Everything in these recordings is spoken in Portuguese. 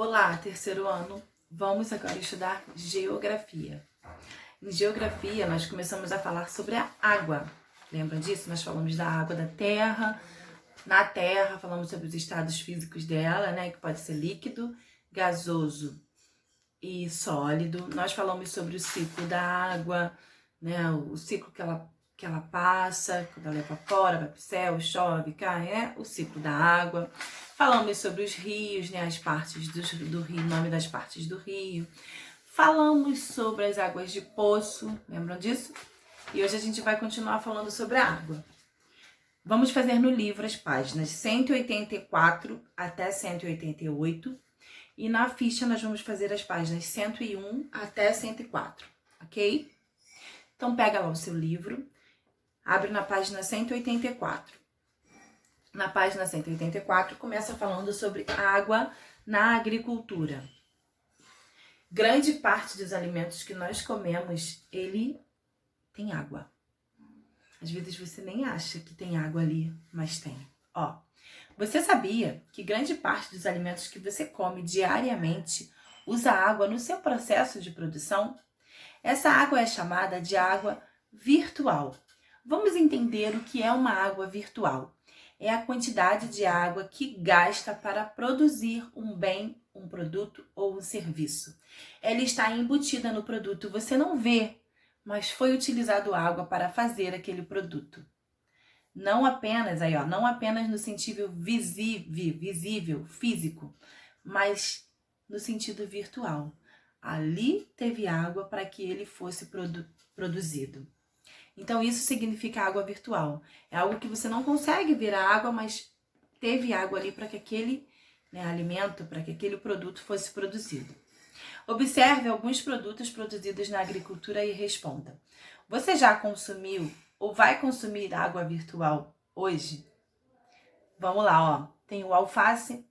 Olá, terceiro ano. Vamos agora estudar geografia. Em geografia, nós começamos a falar sobre a água. Lembra disso? Nós falamos da água da terra. Na terra, falamos sobre os estados físicos dela, né? Que pode ser líquido, gasoso e sólido. Nós falamos sobre o ciclo da água, né? O ciclo que ela passa, quando ela evapora, vai para o céu, chove, cai, o ciclo da água. Falamos sobre os rios, né? As partes do rio, o nome das partes do rio. Falamos sobre as águas de poço, lembram disso? E hoje a gente vai continuar falando sobre a água. Vamos fazer no livro as páginas 184 até 188. E na ficha nós vamos fazer as páginas 101 até 104, ok? Então pega lá o seu livro, abre na página 184. Na página 184 começa falando sobre água na agricultura. Grande parte dos alimentos que nós comemos, ele tem água. Às vezes você nem acha que tem água ali, mas tem. Você sabia que grande parte dos alimentos que você come diariamente usa água no seu processo de produção? Essa água é chamada de água virtual. Vamos entender o que é uma água virtual. É a quantidade de água que gasta para produzir um bem, um produto ou um serviço. Ela está embutida no produto, você não vê, mas foi utilizado água para fazer aquele produto. Não apenas no sentido visível, físico, mas no sentido virtual. Ali teve água para que ele fosse produzido. Então isso significa água virtual. É algo que você não consegue ver a água, mas teve água ali para que aquele alimento, para que aquele produto fosse produzido. Observe alguns produtos produzidos na agricultura e responda. Você já consumiu ou vai consumir água virtual hoje? Vamos lá, tem o alface,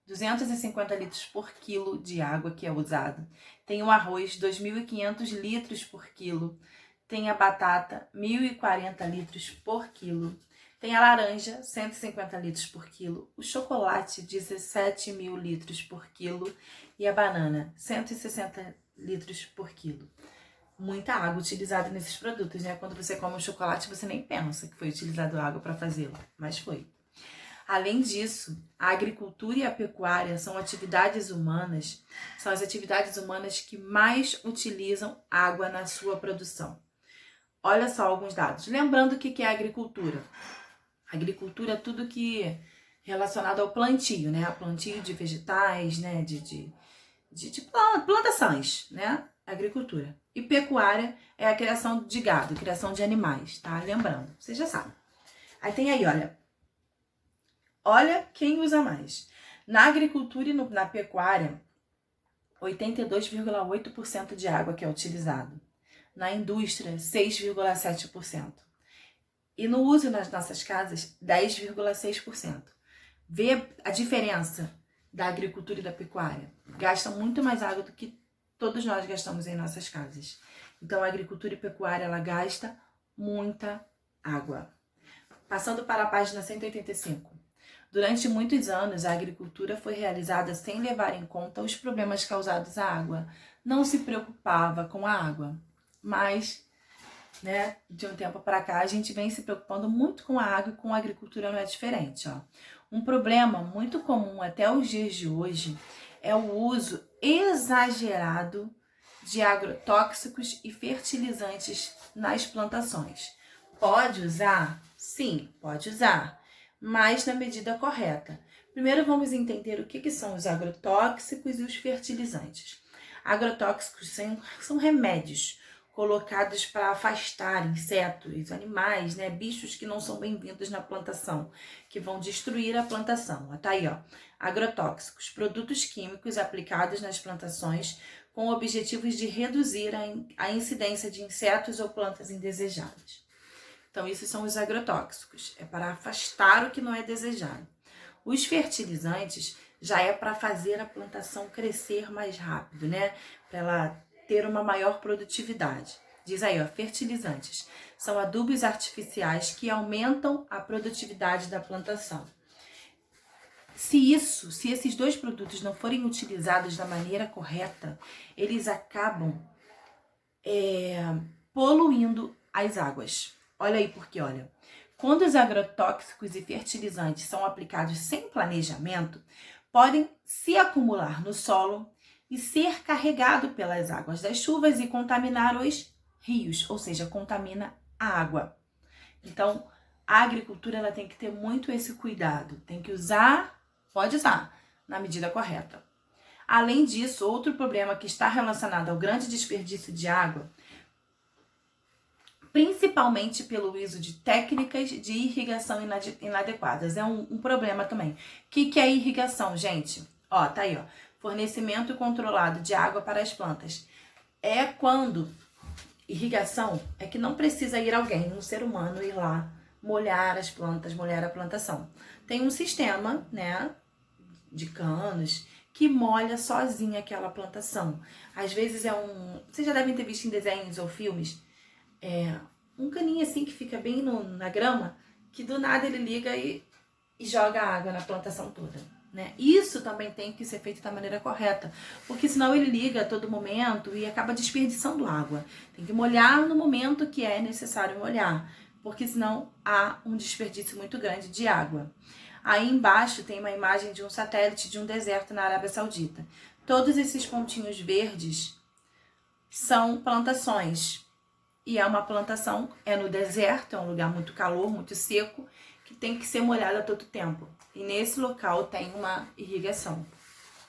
250 litros por quilo de água que é usado. Tem o arroz, 2.500 litros por quilo. Tem a batata, 1.040 litros por quilo. Tem a laranja, 150 litros por quilo. O chocolate, 17.000 litros por quilo. E a banana, 160 litros por quilo. Muita água utilizada nesses produtos, né? Quando você come um chocolate, você nem pensa que foi utilizado água para fazê-lo, mas foi. Além disso, a agricultura e a pecuária são as atividades humanas que mais utilizam água na sua produção. Olha só alguns dados. Lembrando o que é agricultura. Agricultura é tudo que relacionado ao plantio, né? Plantio de vegetais, né? De plantações, né? Agricultura. E pecuária é a criação de gado, criação de animais, tá? Lembrando, vocês já sabem. Aí tem aí, olha quem usa mais. Na agricultura e na pecuária, 82,8% de água que é utilizado. Na indústria, 6,7%. E no uso nas nossas casas, 10,6%. Vê a diferença da agricultura e da pecuária. Gastam muito mais água do que todos nós gastamos em nossas casas. Então, a agricultura e pecuária, ela gasta muita água. Passando para a página 185. Durante muitos anos, a agricultura foi realizada sem levar em conta os problemas causados à água. Não se preocupava com a água. Mas, de um tempo para cá, a gente vem se preocupando muito com a água e com a agricultura não é diferente, Um problema muito comum até os dias de hoje é o uso exagerado de agrotóxicos e fertilizantes nas plantações. Pode usar? Sim, pode usar, mas na medida correta. Primeiro vamos entender o que são os agrotóxicos e os fertilizantes. Agrotóxicos são remédios colocados para afastar insetos, animais, bichos que não são bem-vindos na plantação, que vão destruir a plantação. Tá aí, agrotóxicos, produtos químicos aplicados nas plantações com objetivos de reduzir a incidência de insetos ou plantas indesejadas. Então, esses são os agrotóxicos, é para afastar o que não é desejado. Os fertilizantes já é para fazer a plantação crescer mais rápido, para ela ter uma maior produtividade. Diz aí, fertilizantes. São adubos artificiais que aumentam a produtividade da plantação. Se esses dois produtos não forem utilizados da maneira correta, eles acabam poluindo as águas. Olha aí porque, olha, quando os agrotóxicos e fertilizantes são aplicados sem planejamento, podem se acumular no solo e ser carregado pelas águas das chuvas e contaminar os rios, ou seja, contamina a água. Então, a agricultura ela tem que ter muito esse cuidado, tem que pode usar na medida correta. Além disso, outro problema que está relacionado ao grande desperdício de água, principalmente pelo uso de técnicas de irrigação inadequadas. É um problema também. O que é irrigação, gente? Ó, tá aí, ó. Fornecimento controlado de água para as plantas. É quando irrigação é que não precisa ir alguém, um ser humano, ir lá molhar as plantas, molhar a plantação. Tem um sistema, né, de canos que molha sozinha aquela plantação. Às vezes vocês já devem ter visto em desenhos ou filmes, um caninho assim que fica bem na grama, que do nada ele liga e joga água na plantação toda, né? Isso também tem que ser feito da maneira correta, porque senão ele liga a todo momento e acaba desperdiçando água. Tem que molhar no momento que é necessário molhar, porque senão há um desperdício muito grande de água. Aí embaixo tem uma imagem de um satélite de um deserto na Arábia Saudita. Todos esses pontinhos verdes são plantações. E é uma plantação, no deserto, é um lugar muito calor, muito seco, que tem que ser molhado a todo tempo. E nesse local tem uma irrigação,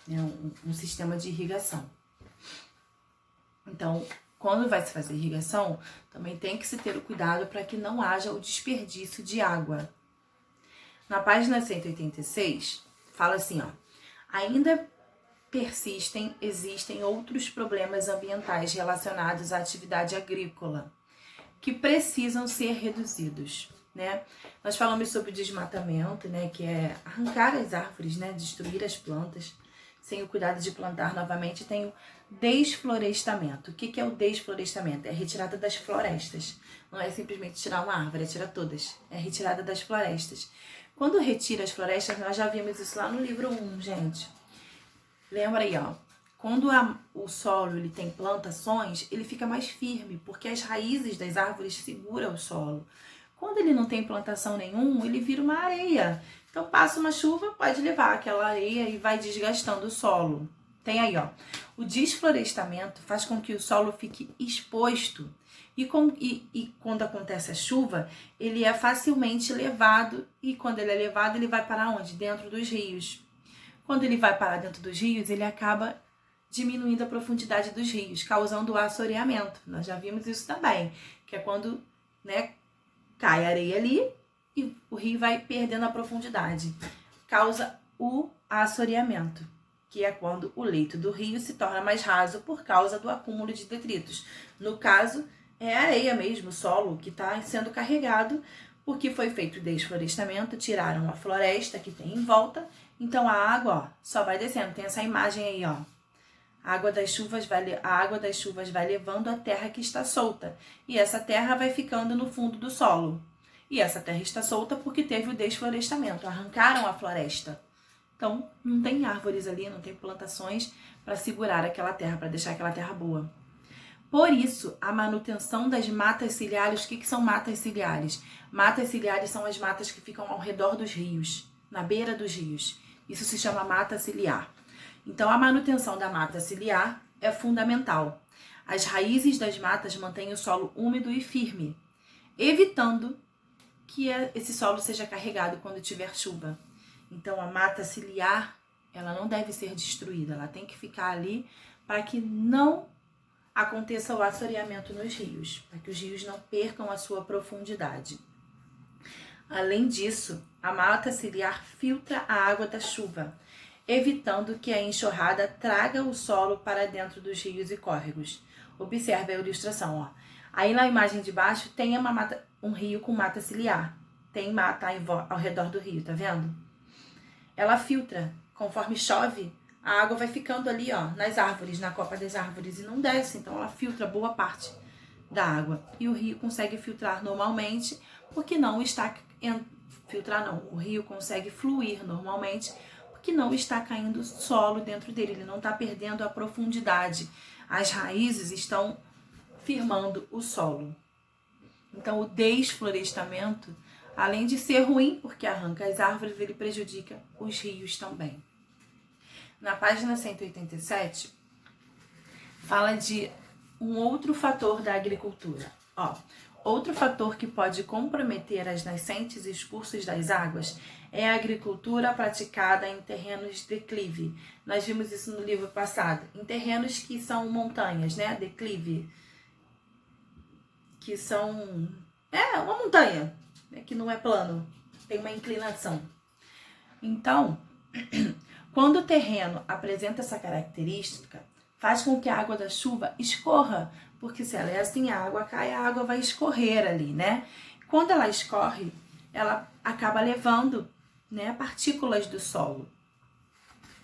né? um sistema de irrigação. Então, quando vai se fazer irrigação, também tem que se ter o cuidado para que não haja o desperdício de água. Na página 186, fala assim, ó, ainda existem outros problemas ambientais relacionados à atividade agrícola que precisam ser reduzidos, né? Nós falamos sobre o desmatamento, né, que é arrancar as árvores, né, destruir as plantas, sem o cuidado de plantar novamente. Tem o desflorestamento. O que é o desflorestamento? É a retirada das florestas. Não é simplesmente tirar uma árvore, é tirar todas. É a retirada das florestas. Quando retira as florestas, nós já vimos isso lá no livro 1, gente. Lembra aí, ó. Quando o solo ele tem plantações, ele fica mais firme, porque as raízes das árvores seguram o solo. Quando ele não tem plantação nenhuma, ele vira uma areia. Então, passa uma chuva, pode levar aquela areia e vai desgastando o solo. Tem aí, ó. O desflorestamento faz com que o solo fique exposto. E quando acontece a chuva, ele é facilmente levado. E quando ele é levado, ele vai para onde? Dentro dos rios. Quando ele vai parar dentro dos rios, ele acaba diminuindo a profundidade dos rios, causando o assoreamento. Nós já vimos isso também, que é quando, né, cai areia ali e o rio vai perdendo a profundidade. Causa o assoreamento, que é quando o leito do rio se torna mais raso por causa do acúmulo de detritos. No caso, é a areia mesmo, o solo, que está sendo carregado porque foi feito o desflorestamento, tiraram a floresta que tem em volta. Então a água, ó, só vai descendo. Tem essa imagem aí, ó. A água das chuvas vai levando a terra que está solta. E essa terra vai ficando no fundo do solo. E essa terra está solta porque teve o desflorestamento. Arrancaram a floresta. Então não tem árvores ali, não tem plantações para segurar aquela terra, para deixar aquela terra boa. Por isso, a manutenção das matas ciliares. O que são matas ciliares? Matas ciliares são as matas que ficam ao redor dos rios, na beira dos rios. Isso se chama mata ciliar. Então, a manutenção da mata ciliar é fundamental. As raízes das matas mantêm o solo úmido e firme, evitando que esse solo seja carregado quando tiver chuva. Então, a mata ciliar, ela não deve ser destruída, ela tem que ficar ali para que não aconteça o assoreamento nos rios, para que os rios não percam a sua profundidade. Além disso, a mata ciliar filtra a água da chuva, evitando que a enxurrada traga o solo para dentro dos rios e córregos. Observe a ilustração, ó. Aí na imagem de baixo tem um rio com mata ciliar. Tem mata ao redor do rio, tá vendo? Ela filtra. Conforme chove, a água vai ficando ali, ó, nas árvores, na copa das árvores, e não desce. Então ela filtra boa parte da água. E o rio consegue filtrar normalmente, porque não está... Filtrar não, o rio consegue fluir normalmente, porque não está caindo solo dentro dele, ele não está perdendo a profundidade. As raízes estão firmando o solo. Então, o desflorestamento, além de ser ruim, porque arranca as árvores, ele prejudica os rios também. Na página 187, fala de um outro fator da agricultura. Outro fator que pode comprometer as nascentes e os cursos das águas é a agricultura praticada em terrenos de declive. Nós vimos isso no livro passado. Em terrenos que são montanhas, né? Declive. Que são... uma montanha, né? Que não é plano. Tem uma inclinação. Então, quando o terreno apresenta essa característica, faz com que a água da chuva escorra. Porque se ela é assim, a água cai, a água vai escorrer ali, né? Quando ela escorre, ela acaba levando, né, partículas do solo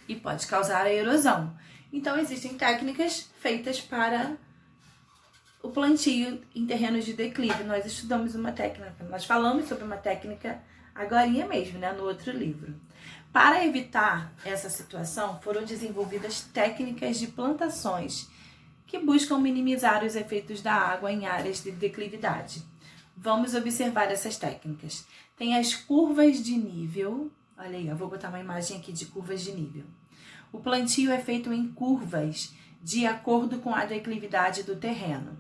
e pode causar a erosão. Então, existem técnicas feitas para o plantio em terrenos de declive. Nós estudamos uma técnica, nós falamos sobre uma técnica agorinha mesmo, né, no outro livro. Para evitar essa situação, foram desenvolvidas técnicas de plantações que buscam minimizar os efeitos da água em áreas de declividade. Vamos observar essas técnicas. Tem as curvas de nível. Olha aí, eu vou botar uma imagem aqui de curvas de nível. O plantio é feito em curvas de acordo com a declividade do terreno.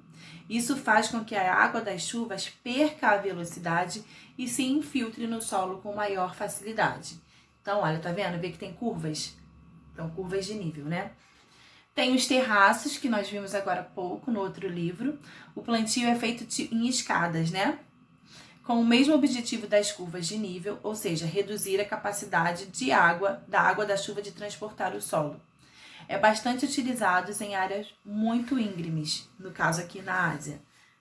Isso faz com que a água das chuvas perca a velocidade e se infiltre no solo com maior facilidade. Então, olha, tá vendo? Vê que tem curvas? Então, curvas de nível, né? Tem os terraços, que nós vimos agora há pouco no outro livro. O plantio é feito em escadas, né? Com o mesmo objetivo das curvas de nível, ou seja, reduzir a capacidade da água da chuva de transportar o solo. É bastante utilizado em áreas muito íngremes, no caso aqui na Ásia.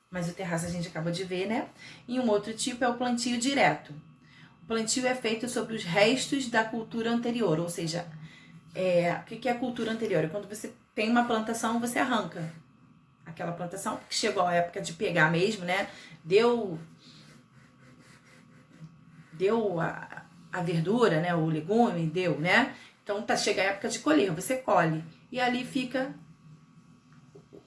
Mas o terraço a gente acabou de ver, né? E um outro tipo é o plantio direto. O plantio é feito sobre os restos da cultura anterior, ou seja, o que é a cultura anterior? É quando você tem uma plantação, você arranca aquela plantação, que chegou a época de pegar mesmo, né? Deu a verdura, né? O legume, deu, né? Então, chega a época de colher, você colhe. E ali fica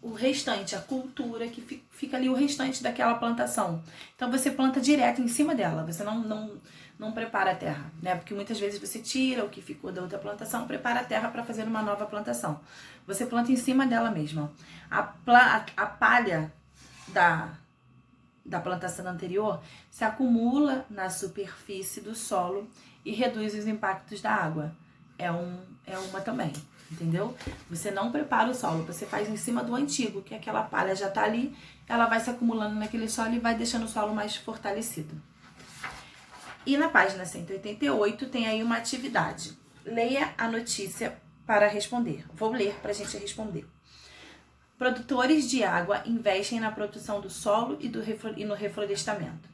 o restante, a cultura, que fica ali o restante daquela plantação. Então, você planta direto em cima dela, você não prepara a terra, né? Porque muitas vezes você tira o que ficou da outra plantação, prepara a terra para fazer uma nova plantação. Você planta em cima dela mesma. A palha da plantação anterior se acumula na superfície do solo e reduz os impactos da água. É uma também, entendeu? Você não prepara o solo, você faz em cima do antigo, que aquela palha já tá ali, ela vai se acumulando naquele solo e vai deixando o solo mais fortalecido. E na página 188 tem aí uma atividade. Leia a notícia para responder. Vou ler para a gente responder. Produtores de água investem na produção do solo e no reflorestamento.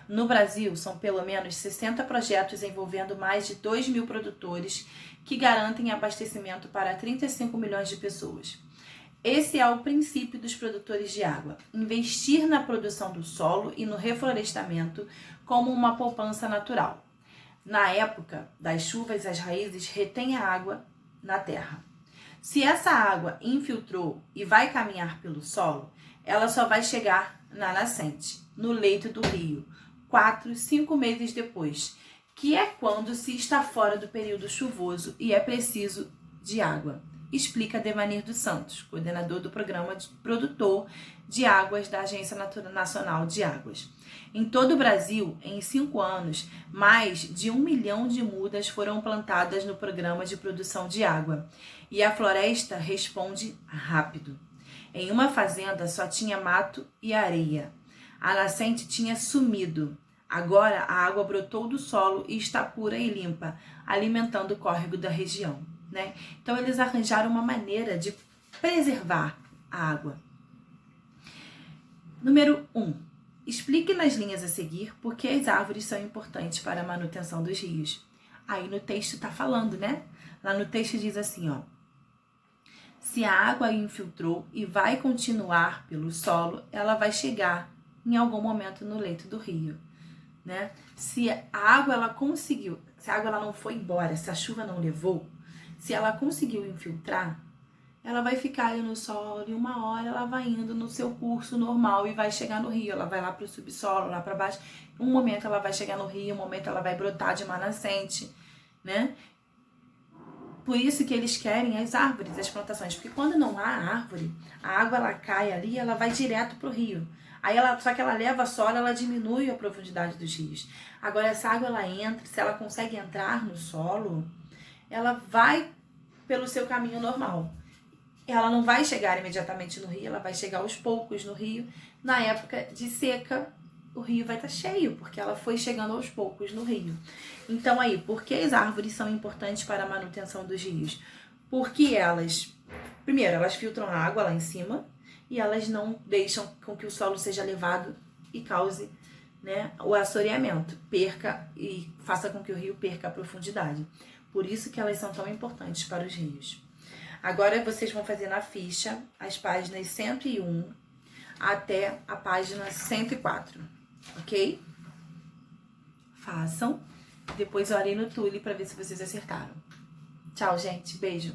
No Brasil, são pelo menos 60 projetos envolvendo mais de 2.000 produtores que garantem abastecimento para 35 milhões de pessoas. Esse é o princípio dos produtores de água: investir na produção do solo e no reflorestamento como uma poupança natural. Na época das chuvas, as raízes retêm a água na terra. Se essa água infiltrou e vai caminhar pelo solo, ela só vai chegar na nascente, no leito do rio, 4, 5 meses depois, que é quando se está fora do período chuvoso e é preciso de água, explica Devanir dos Santos, coordenador do programa produtor de águas da Agência Nacional de Águas. Em todo o Brasil, em 5 anos, mais de 1 milhão de mudas foram plantadas no programa de produção de água, e a floresta responde rápido. Em uma fazenda só tinha mato e areia. A nascente tinha sumido. Agora a água brotou do solo e está pura e limpa, alimentando o córrego da região, né? Então eles arranjaram uma maneira de preservar a água. Número 1. Explique nas linhas a seguir por que as árvores são importantes para a manutenção dos rios. Aí no texto está falando, né? Lá no texto diz assim, ó. Se a água infiltrou e vai continuar pelo solo, ela vai chegar em algum momento no leito do rio, né? Se a água ela conseguiu, se a água ela não foi embora, se a chuva não levou, se ela conseguiu infiltrar, ela vai ficar ali no solo e uma hora ela vai indo no seu curso normal e vai chegar no rio. Ela vai lá para o subsolo, lá para baixo. Um momento ela vai chegar no rio, um momento ela vai brotar de uma nascente, né? Por isso que eles querem as árvores, as plantações, porque quando não há árvore, a água ela cai ali, ela vai direto para o rio. Aí só que ela leva solo, ela diminui a profundidade dos rios. Agora essa água ela entra, se ela consegue entrar no solo, ela vai pelo seu caminho normal. Ela não vai chegar imediatamente no rio, ela vai chegar aos poucos no rio. Na época de seca, o rio vai estar cheio, porque ela foi chegando aos poucos no rio. Então aí, por que as árvores são importantes para a manutenção dos rios? Porque primeiro, elas filtram a água lá em cima e elas não deixam com que o solo seja levado e cause, né, o assoreamento, perca e faça com que o rio perca a profundidade. Por isso que elas são tão importantes para os rios. Agora vocês vão fazer na ficha as páginas 101 até a página 104, ok? Façam. Depois olhem no Tule para ver se vocês acertaram. Tchau, gente. Beijo.